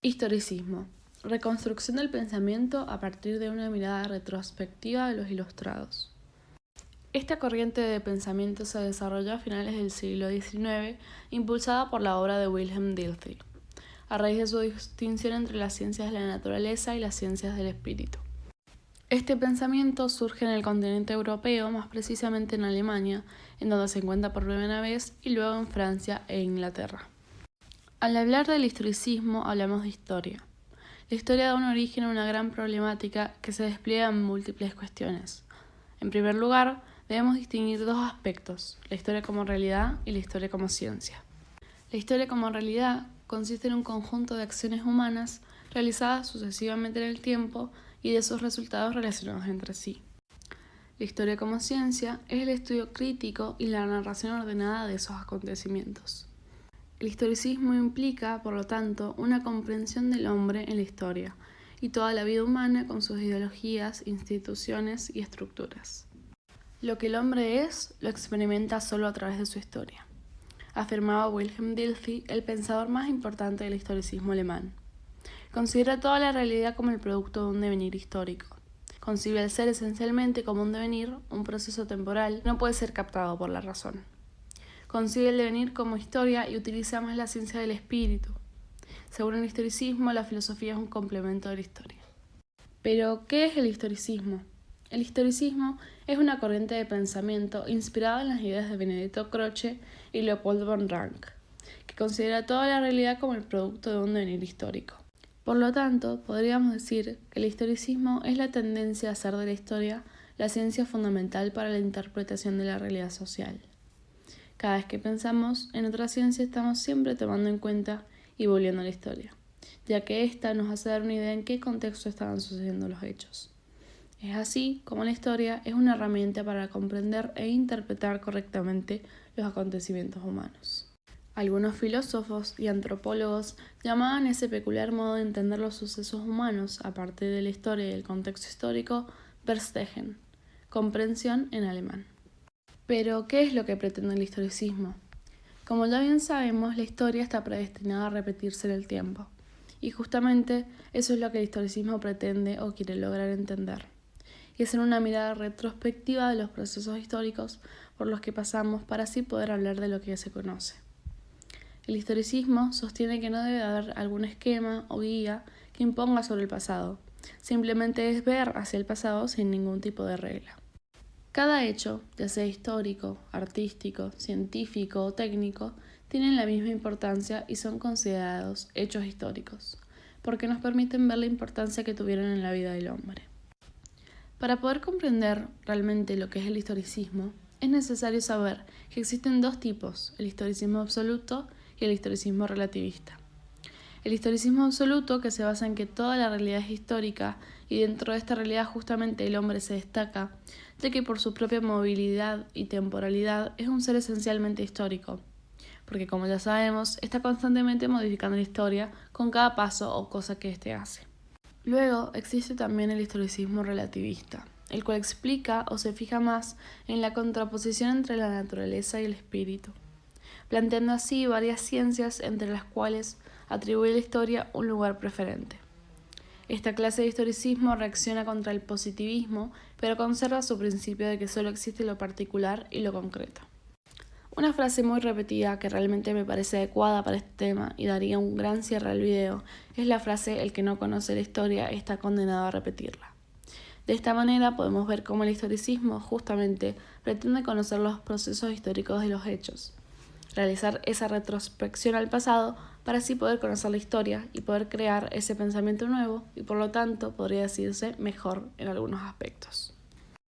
Historicismo. Reconstrucción del pensamiento a partir de una mirada retrospectiva de los ilustrados. Esta corriente de pensamiento se desarrolló a finales del siglo XIX, impulsada por la obra de Wilhelm Dilthey, a raíz de su distinción entre las ciencias de la naturaleza y las ciencias del espíritu. Este pensamiento surge en el continente europeo, más precisamente en Alemania, en donde se encuentra por primera vez, y luego en Francia e Inglaterra. Al hablar del historicismo, hablamos de historia. La historia da un origen a una gran problemática que se despliega en múltiples cuestiones. En primer lugar, debemos distinguir dos aspectos, la historia como realidad y la historia como ciencia. La historia como realidad consiste en un conjunto de acciones humanas realizadas sucesivamente en el tiempo y de sus resultados relacionados entre sí. La historia como ciencia es el estudio crítico y la narración ordenada de esos acontecimientos. El historicismo implica, por lo tanto, una comprensión del hombre en la historia y toda la vida humana con sus ideologías, instituciones y estructuras. Lo que el hombre es, lo experimenta solo a través de su historia, afirmaba Wilhelm Dilthey, el pensador más importante del historicismo alemán. Considera toda la realidad como el producto de un devenir histórico. Concibe al ser esencialmente como un devenir, un proceso temporal, no puede ser captado por la razón. Concibe el devenir como historia y utiliza más la ciencia del espíritu. Según el historicismo, la filosofía es un complemento de la historia. Pero, ¿qué es el historicismo? El historicismo es una corriente de pensamiento inspirada en las ideas de Benedetto Croce y Leopold von Ranke, que considera toda la realidad como el producto de un devenir histórico. Por lo tanto, podríamos decir que el historicismo es la tendencia a hacer de la historia la ciencia fundamental para la interpretación de la realidad social. Cada vez que pensamos en otra ciencia estamos siempre tomando en cuenta y volviendo a la historia, ya que ésta nos hace dar una idea en qué contexto estaban sucediendo los hechos. Es así como la historia es una herramienta para comprender e interpretar correctamente los acontecimientos humanos. Algunos filósofos y antropólogos llamaban ese peculiar modo de entender los sucesos humanos a partir de la historia y el contexto histórico Verstehen, comprensión en alemán. Pero, ¿qué es lo que pretende el historicismo? Como ya bien sabemos, la historia está predestinada a repetirse en el tiempo, y justamente eso es lo que el historicismo pretende o quiere lograr entender, y hacer una mirada retrospectiva de los procesos históricos por los que pasamos para así poder hablar de lo que ya se conoce. El historicismo sostiene que no debe haber algún esquema o guía que imponga sobre el pasado, simplemente es ver hacia el pasado sin ningún tipo de regla. Cada hecho, ya sea histórico, artístico, científico o técnico, tienen la misma importancia y son considerados hechos históricos, porque nos permiten ver la importancia que tuvieron en la vida del hombre. Para poder comprender realmente lo que es el historicismo, es necesario saber que existen dos tipos, el historicismo absoluto y el historicismo relativista. El historicismo absoluto, que se basa en que toda la realidad es histórica y dentro de esta realidad justamente el hombre se destaca, ya que por su propia movilidad y temporalidad es un ser esencialmente histórico, porque como ya sabemos, está constantemente modificando la historia con cada paso o cosa que éste hace. Luego existe también el historicismo relativista, el cual explica o se fija más en la contraposición entre la naturaleza y el espíritu, planteando así varias ciencias entre las cuales atribuye a la historia un lugar preferente. Esta clase de historicismo reacciona contra el positivismo, pero conserva su principio de que solo existe lo particular y lo concreto. Una frase muy repetida que realmente me parece adecuada para este tema y daría un gran cierre al video es la frase «el que no conoce la historia está condenado a repetirla». De esta manera podemos ver cómo el historicismo justamente pretende conocer los procesos históricos de los hechos, realizar esa retrospección al pasado para así poder conocer la historia y poder crear ese pensamiento nuevo y por lo tanto podría decirse mejor en algunos aspectos.